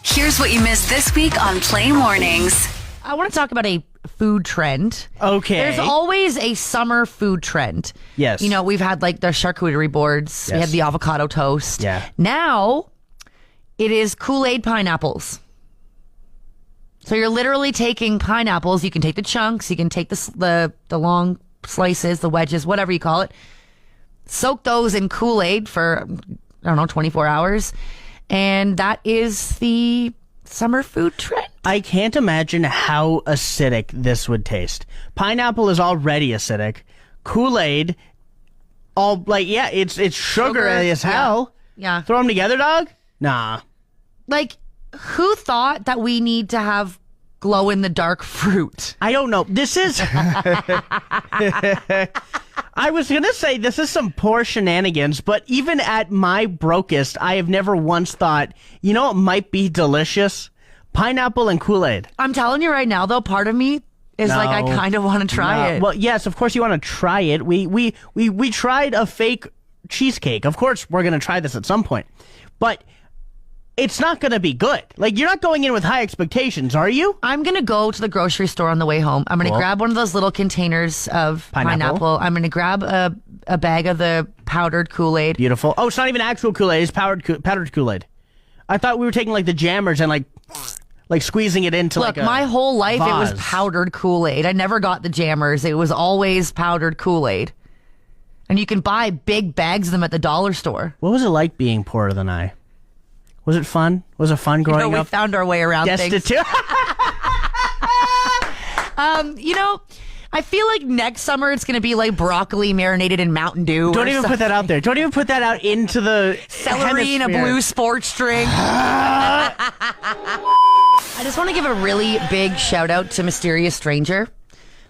Here's what you missed this week on Play Mornings. I want to talk about a food trend. Okay. There's always a summer food trend. Yes. You know, we've had like the charcuterie boards. We Yes. had the avocado toast. Yeah. Now, it is Kool-Aid pineapples. So you're literally taking pineapples. You can take the chunks. You can take the long slices, the wedges, whatever you call it. Soak those in Kool-Aid for, 24 hours. And that is the summer food trend. I can't imagine how acidic this would taste. Pineapple is already acidic. Kool-Aid, it's sugar as hell. Yeah. Throw them together, dog? Nah. Like, who thought that we need to have glow-in-the-dark fruit? I don't know. This is... I was going to say this is some poor shenanigans, but even at my brokest, I have never once thought, it might be delicious? Pineapple and Kool-Aid. I'm telling you right now, though, part of me is like, I kind of want to try it. Well, yes, of course you want to try it. We tried a fake cheesecake. Of course we're going to try this at some point. But it's not going to be good. Like, you're not going in with high expectations, are you? I'm going to go to the grocery store on the way home. I'm going to grab one of those little containers of pineapple. I'm going to grab a bag of the powdered Kool-Aid. Beautiful. Oh, it's not even actual Kool-Aid. It's powdered Kool-Aid. I thought we were taking, like, the jammers and, like squeezing it into, Look, like, my whole life it was vase. powdered Kool-Aid. I never got the jammers. It was always powdered Kool-Aid. And you can buy big bags of them at the dollar store. What was it like being poorer than I? Was it fun? Was it fun growing We up? found our way around things. Destitute? I feel like next summer it's going to be like broccoli marinated in Mountain Dew. Don't even put that out there. Don't even put that out into the celery in a hemisphere. blue sports drink. I just want to give a really big shout out to Mysterious Stranger.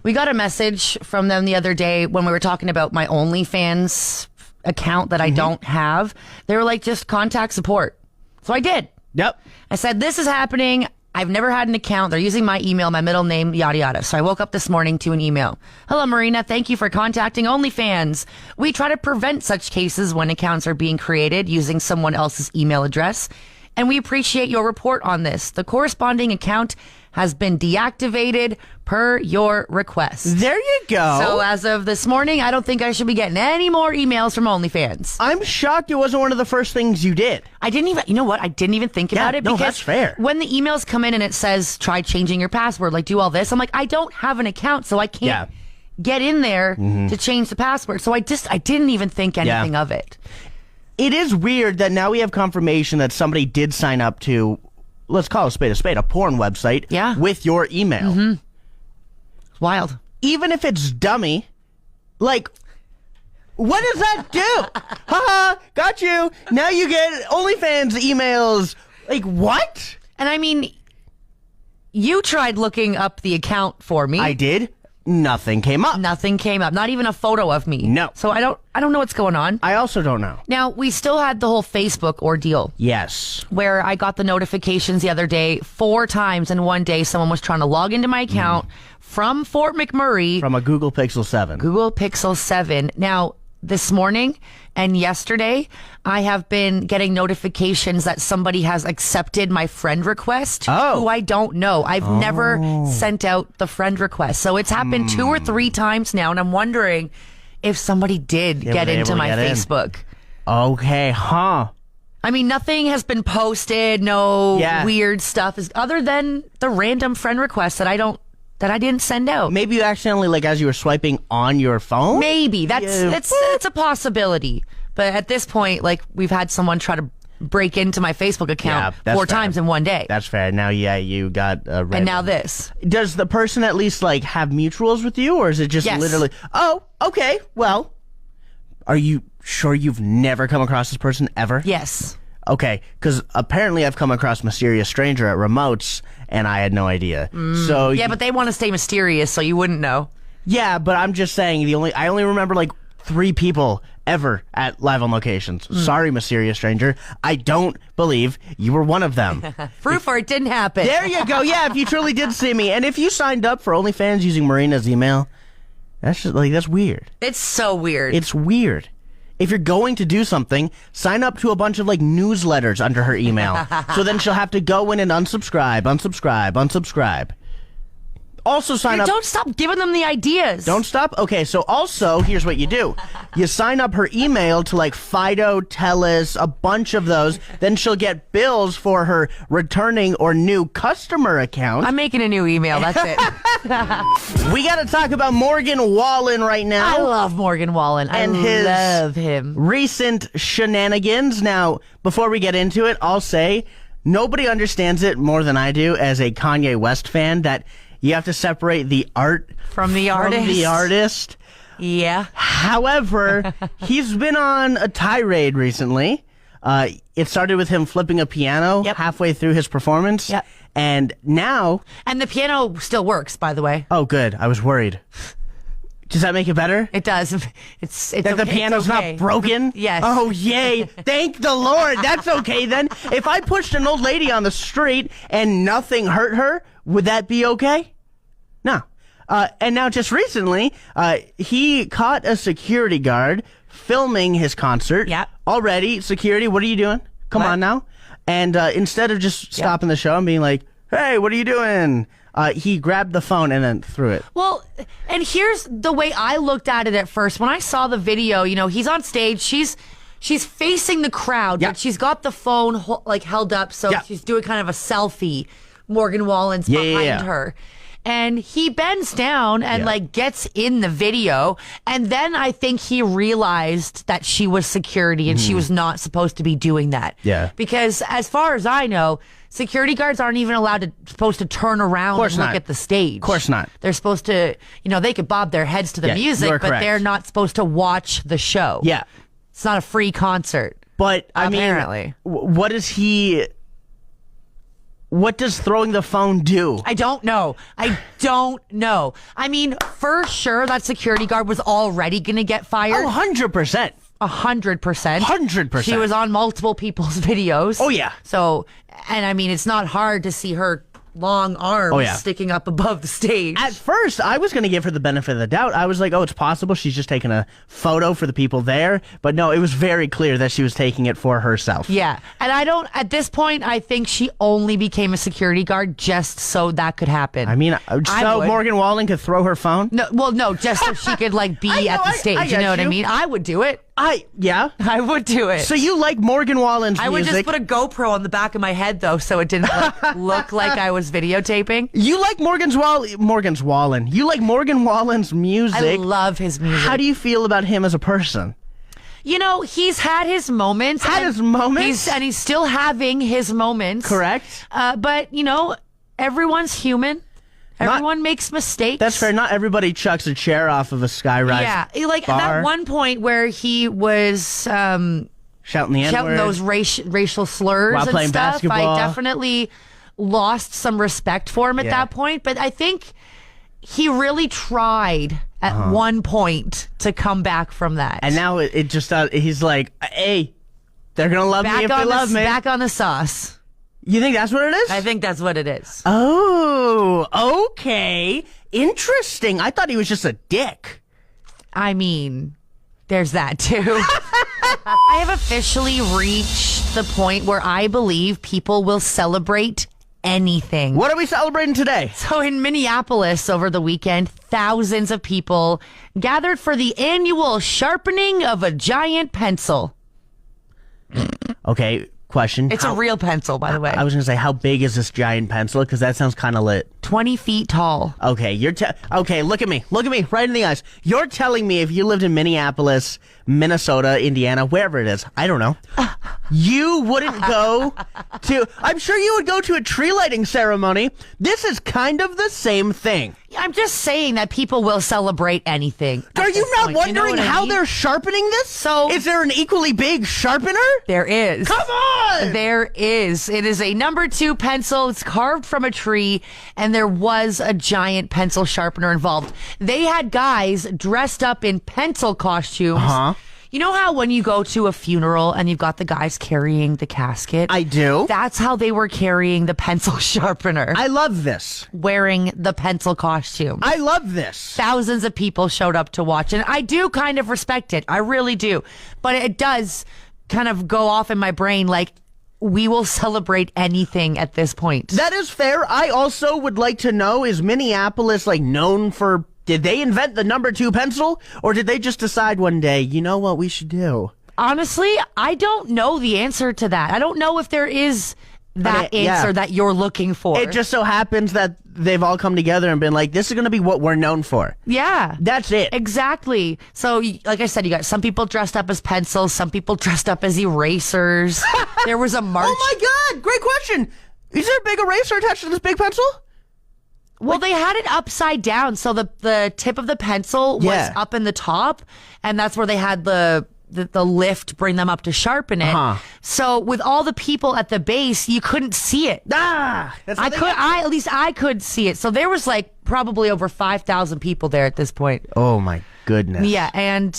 We got a message from them the other day when we were talking about my OnlyFans account that I don't have. They were like, just contact support. So I did. Yep. I said, this is happening. I've never had an account. They're using my email, my middle name, yada, yada. So I woke up this morning to an email. Hello, Marina. Thank you for contacting OnlyFans. We try to prevent such cases when accounts are being created using someone else's email address. And we appreciate your report on this. The corresponding account has been deactivated per your request. There you go. So as of this morning, I don't think I should be getting any more emails from OnlyFans. I'm shocked it wasn't one of the first things you did. I didn't even, you know what? I didn't even think about it no, because that's fair. when the emails come in and it says, try changing your password, like do all this, I'm like, I don't have an account, so I can't get in there to change the password. So I didn't even think anything of it. It is weird that now we have confirmation that somebody did sign up to, let's call a spade, a porn website with your email. It's wild. Even if it's dummy, like, what does that do? Haha, got you. Now you get OnlyFans emails. Like, what? And I mean, you tried looking up the account for me. I did. Nothing came up. Nothing came up. Not even a photo of me. No. So I don't know what's going on. I also don't know. Now, we still had the whole Facebook ordeal. Yes. Where I got the notifications the other day 4 times in one day. Someone was trying to log into my account from Fort McMurray. From a Google Pixel 7. Google Pixel 7. Now, this morning and yesterday, I have been getting notifications that somebody has accepted my friend request who I don't know. I've never sent out the friend request. So it's happened 2 or 3 times now, and I'm wondering if somebody did get into my Facebook. Okay, huh. I mean, nothing has been posted, no weird stuff, other than the random friend request that I didn't send out. Maybe you accidentally, like, as you were swiping on your phone? Maybe. It's a possibility. But at this point, like, we've had someone try to break into my Facebook account 4 times in one day. That's fair. Now, you got a and now this. Does the person at least, like, have mutuals with you? Or is it just literally, oh, okay, well, are you sure you've never come across this person ever? Yes. Okay, because apparently I've come across Mysterious Stranger at remotes, and I had no idea. So yeah, but they want to stay mysterious, so you wouldn't know. Yeah, but I'm just saying I only remember like 3 people ever at live on locations. Sorry, Mysterious Stranger. I don't believe you were one of them. Proof or it didn't happen. There you go. Yeah, if you truly did see me, and if you signed up for OnlyFans using Marina's email, that's just like that's weird. It's so weird. It's weird. if you're going to do something, sign up to a bunch of like newsletters under her email. So then she'll have to go in and unsubscribe. Also sign up. Don't stop giving them the ideas. Don't stop? Okay, so also, here's what you do. You sign up her email to like Fido, Telus, a bunch of those. Then she'll get bills for her returning or new customer account. I'm making a new email. That's it. We got to talk about Morgan Wallen right now. I love Morgan Wallen. And I love him. Recent shenanigans. Now, before we get into it, I'll say nobody understands it more than I do as a Kanye West fan, that you have to separate the art From the artist. Yeah. However, he's been on a tirade recently. It started with him flipping a piano halfway through his performance. Yep. And now... And the piano still works, by the way. Oh, good. I was worried. Does that make it better? It does. It's That okay. the piano's It's okay. not broken? Yes. Oh, yay. Thank the Lord. That's okay then. If I pushed an old lady on the street and nothing hurt her, would that be okay? No. And now just recently, he caught a security guard filming his concert. Yep. Already, security, what are you doing? Come What? on now. And instead of just stopping the show and being like, hey, what are you doing? He grabbed the phone and then threw it. Well, and here's the way I looked at it at first. When I saw the video, you know, he's on stage. She's facing the crowd, Yeah. but she's got the phone held up, so Yeah. she's doing kind of a selfie. Morgan Wallen's behind her. And he bends down and gets in the video. And then I think he realized that she was security and she was not supposed to be doing that. Yeah. Because as far as I know, security guards aren't even supposed to turn around and look at the stage. Of course not. They're supposed to, they could bob their heads to the music, you're but correct. they're not supposed to watch the show. Yeah. It's not a free concert. But, I Apparently. mean, what does throwing the phone do? I don't know. I mean, for sure that security guard was already going to get fired. Oh, 100%. 100%. 100%. She was on multiple people's videos. Oh, yeah. So, and I mean, it's not hard to see her long arms sticking up above the stage. At first, I was going to give her the benefit of the doubt. I was like, oh, it's possible she's just taking a photo for the people there. But no, it was very clear that she was taking it for herself. Yeah. And at this point, I think she only became a security guard just so that could happen. I mean, so would. Morgan Wallen could throw her phone? No, just so she could be at the stage. I You know what I get you. mean? I would do it. Yeah. I would do it. So you like Morgan Wallen's I would music. just put a GoPro on the back of my head, though, so it didn't look like I was videotaping. You like Morgan Wallen. You like Morgan Wallen's music. I love his music. How do you feel about him as a person? He's had his moments. He's still having his moments. Correct. But, everyone's human. Everyone makes mistakes. That's fair. Not everybody chucks a chair off of a skyrise. Yeah. Like bar. at one point where he was shouting the N-word. shouting those racial slurs While and playing stuff, basketball. I definitely lost some respect for him at that point. But I think he really tried at one point to come back from that. And now it just he's like, hey, they're gonna love me if they love me. Back on the sauce. You think that's what it is? I think that's what it is. Oh, okay. Interesting. I thought he was just a dick. I mean, there's that too. I have officially reached the point where I believe people will celebrate anything. What are we celebrating today? So in Minneapolis over the weekend, thousands of people gathered for the annual sharpening of a giant pencil. Okay, question. It's a real pencil, by the way. I was gonna say, how big is this giant pencil? Because that sounds kind of lit. 20 feet tall. Okay, okay. Look at me right in the eyes. You're telling me if you lived in Minneapolis, Minnesota, Indiana, wherever it is, I don't know, you wouldn't go to. I'm sure you would go to a tree lighting ceremony. This is kind of the same thing. I'm just saying that people will celebrate anything. Are you not wondering how they're? they're sharpening this? So- is there an equally big sharpener? There is. Come on! There is. It is a number 2 pencil. It's carved from a tree, and there was a giant pencil sharpener involved. They had guys dressed up in pencil costumes. You know how when you go to a funeral and you've got the guys carrying the casket? I do. That's how they were carrying the pencil sharpener, I love this. wearing the pencil costume. I love this. Thousands of people showed up to watch, and I do kind of respect it. I really do. But it does kind of go off in my brain like, we will celebrate anything at this point. That is fair. I also would like to know, is Minneapolis like known for, did they invent the number 2 pencil? Or did they just decide one day, you know what we should do? Honestly, I don't know the answer to that. I don't know if there is that answer that you're looking for. It just so happens that they've all come together and been like, this is going to be what we're known for. Yeah. That's it. Exactly. So, like I said, you got some people dressed up as pencils, some people dressed up as erasers. There was a march. Oh my God. Great question. Is there a big eraser attached to this big pencil? Well, they had it upside down, so the tip of the pencil was Yeah. up in the top, and that's where they had the lift bring them up to sharpen it. Uh-huh. So with all the people at the base, you couldn't see it. That's how they get- At least I could see it. So there was like probably over 5,000 people there at this point. Oh my goodness. Yeah, and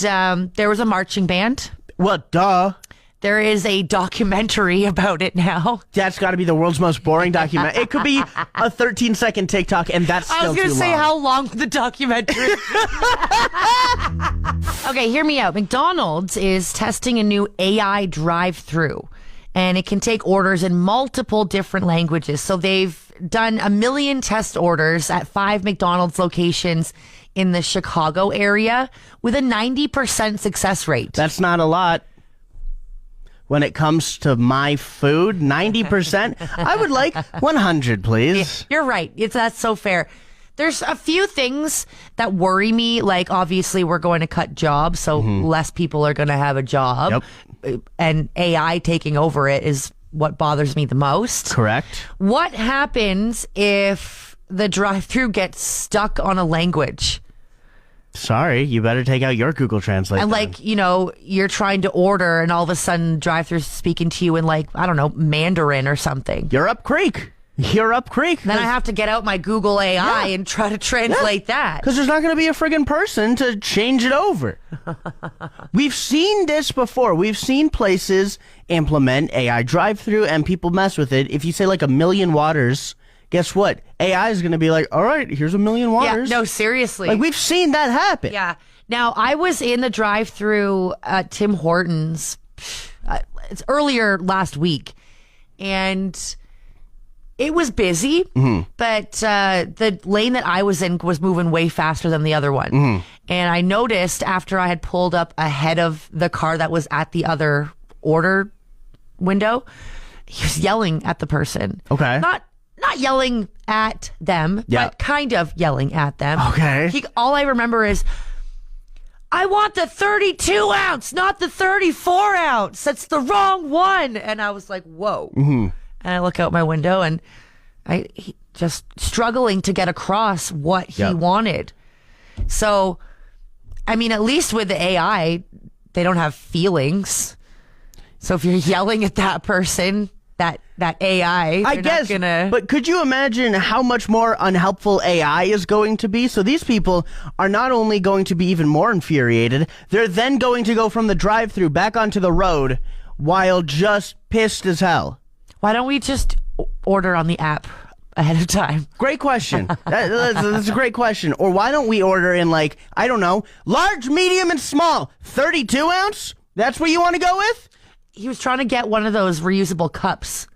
there was a marching band. Well, duh. There is a documentary about it now. That's got to be the world's most boring document. It could be a 13-second TikTok, and that's still I was going too to say long. how long the documentary. Okay, hear me out. McDonald's is testing a new AI drive-through, and it can take orders in multiple different languages. So they've done 1 million test orders at 5 McDonald's locations in the Chicago area with a 90% success rate. That's not a lot. When it comes to my food, 90%. I would like 100, please. You're right. That's so fair. There's a few things that worry me. Like, obviously, we're going to cut jobs, so less people are going to have a job. Yep. And AI taking over it is what bothers me the most. Correct. What happens if the drive-through gets stuck on a language? Sorry, you better take out your Google Translate. And then. like, you're trying to order and all of a sudden drive-through's speaking to you in like, I don't know, Mandarin or something. You're up creek. You're up creek. Then I have to get out my Google AI and try to translate that. Because there's not going to be a friggin' person to change it over. We've seen this before. We've seen places implement AI drive-through and people mess with it. If you say like 1 million waters, guess what? AI is going to be like, all right, here's 1 million waters. Yeah, no, seriously. Like, we've seen that happen. Yeah. Now, I was in the drive-through at Tim Hortons it's earlier last week, and it was busy, but the lane that I was in was moving way faster than the other one. And I noticed after I had pulled up ahead of the car that was at the other order window, he was yelling at the person. Okay. Not yelling at them, Yeah. but kind of yelling at them. Okay. All I remember is, I want the 32 ounce, not the 34 ounce. That's the wrong one. And I was like, whoa. And I look out my window and he just struggling to get across what he Yep. wanted. So, I mean, at least with the AI, they don't have feelings. So if you're yelling at that person, that AI, I they're guess, not gonna... but could you imagine how much more unhelpful AI is going to be? So these people are not only going to be even more infuriated, they're then going to go from the drive-thru back onto the road while just pissed as hell. Why don't we just order on the app ahead of time? Great question. That's a great question. Or why don't we order in, like, I don't know, large, medium, and small, 32 ounce? That's what you want to go with? He was trying to get one of those reusable cups.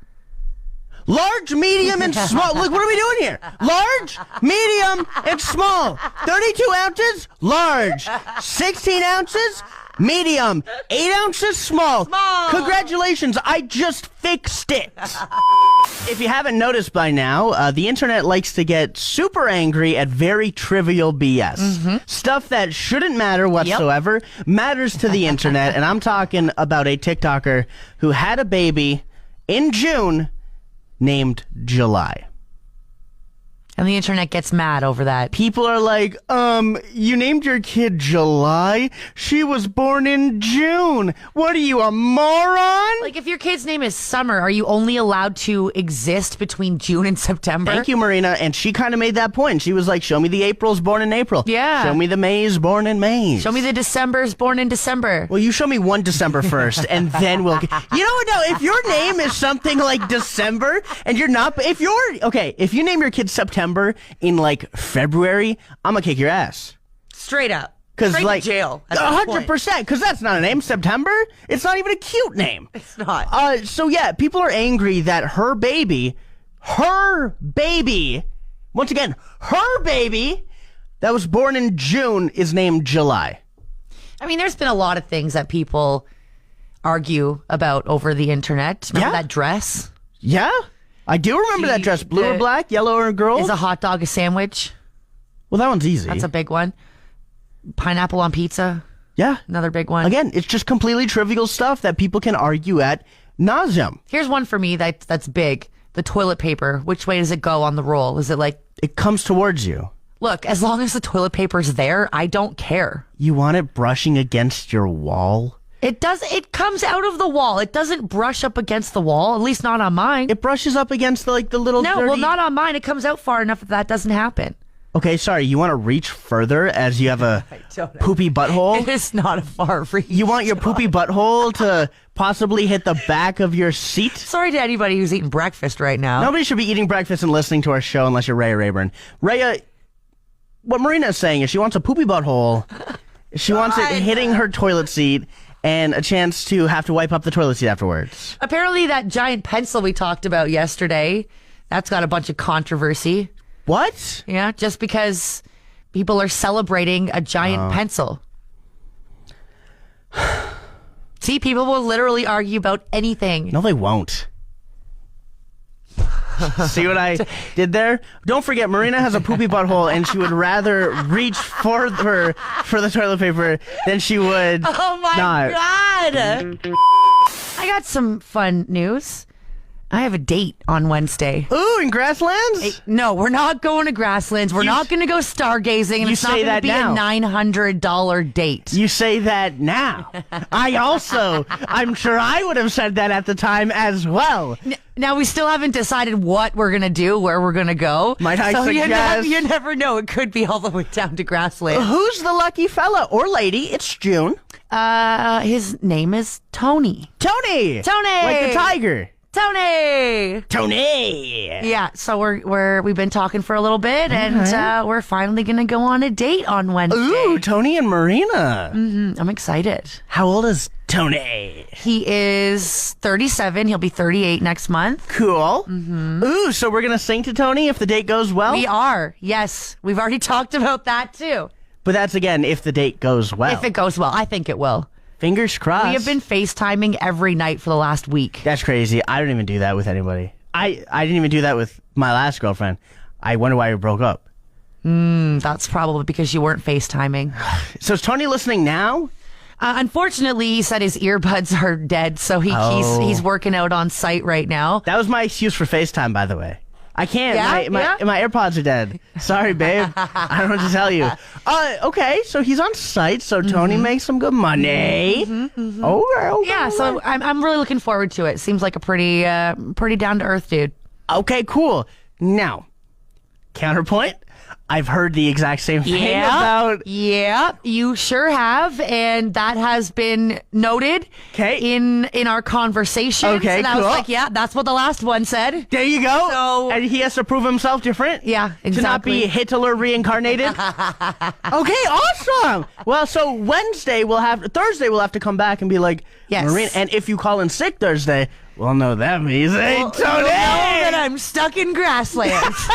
Large, medium, and small. Look, what are we doing here? Large, medium, and small. 32 ounces, large. 16 ounces, medium. 8 ounces, small. Congratulations, I just fixed it. If you haven't noticed by now, the internet likes to get super angry at very trivial BS. Stuff that shouldn't matter whatsoever matters to the internet, and I'm talking about a TikToker who had a baby in June named July. And the internet gets mad over that. People are like, you named your kid July? She was born in June. What are you, a moron? Like, if your kid's name is Summer, are you only allowed to exist between June and September? Thank you, Marina. And she kind of made that point. She was like, show me the Aprils born in April. Yeah. Show me the Mays born in May. Show me the Decembers born in December. Well, you show me one December first, and then we'll... You know what, no, if your name is something like December, and you're not... If you name your kid September in, like, February, I'm gonna kick your ass. Straight up. Because, Straight like, to jail. At that point. 100%, because that's not a name. September? It's not even a cute name. It's not. So, yeah, people are angry that her baby, once again, her baby that was born in June is named July. I mean, there's been a lot of things that people argue about over the internet. Remember that dress? Yeah? I do remember that dress. Blue or black? Yellow or girl? Is a hot dog a sandwich? Well, that one's easy. That's a big one. Pineapple on pizza? Yeah. Another big one. Again, it's just completely trivial stuff that people can argue at nauseum. Here's one for me that's big. The toilet paper. Which way does it go on the roll? Is it like... It comes towards you. Look, as long as the toilet paper's there, I don't care. You want it brushing against your wall? It comes out of the wall. It doesn't brush up against the wall, at least not on mine. It brushes up against the little No, dirty... well, not on mine. It comes out far enough that doesn't happen. Okay, sorry, you want to reach further as you have a poopy butthole? It is not a far reach. You want your poopy butthole to possibly hit the back of your seat? Sorry to anybody who's eating breakfast right now. Nobody should be eating breakfast and listening to our show unless you're Rhea Rayburn. Rhea, what Marina is saying is she wants a poopy butthole. She wants it hitting her toilet seat and a chance to have to wipe up the toilet seat afterwards. Apparently that giant pencil we talked about yesterday, that's got a bunch of controversy. What? Yeah, just because people are celebrating a giant pencil. See, people will literally argue about anything. No, they won't. See what I did there? Don't forget, Marina has a poopy butthole, and she would rather reach for the toilet paper than she would. Oh my not. God! I got some fun news. I have a date on Wednesday. Ooh, in Grasslands? No, we're not going to Grasslands. We're not going to go stargazing. And it's not going to be a $900 date. You say that now. I'm sure I would have said that at the time as well. Now, we still haven't decided what we're going to do, where we're going to go. Might I suggest... You never know. It could be all the way down to Grasslands. Who's the lucky fella or lady? It's June. His name is Tony. Tony! Like the tiger. Tony. Yeah, so we've been talking for a little bit, and we're finally gonna go on a date on Wednesday. Ooh, Tony and Marina. I'm excited. How old is Tony? He is 37. He'll be 38 next month. Cool. Ooh, so we're gonna sing to Tony if the date goes well? We are. Yes, we've already talked about that too. But that's again if the date goes well. If it goes well, I think it will. Fingers crossed. We have been FaceTiming every night for the last week. That's crazy. I don't even do that with anybody. I didn't even do that with my last girlfriend. I wonder why we broke up. That's probably because you weren't FaceTiming. So is Tony listening now? Unfortunately, he said his earbuds are dead, so he's working out on site right now. That was my excuse for FaceTime, by the way. I can't. Yeah? My AirPods are dead. Sorry, babe. I don't know what to tell you. Okay, so he's on site, so Tony makes some good money. Okay. Yeah, so I'm really looking forward to it. Seems like a pretty down to earth dude. Okay, cool. Now, counterpoint. I've heard the exact same thing about... Yeah, you sure have, and that has been noted in our conversation. Okay, and I was like, yeah, that's what the last one said. There you go. So, and he has to prove himself different? Yeah, exactly. To not be Hitler reincarnated? Okay, awesome. Well, so Thursday we'll have to come back and be like, yes. Marina, and if you call in sick Thursday, well, no, that means, hey, Tony! You'll know that I'm stuck in Grasslands.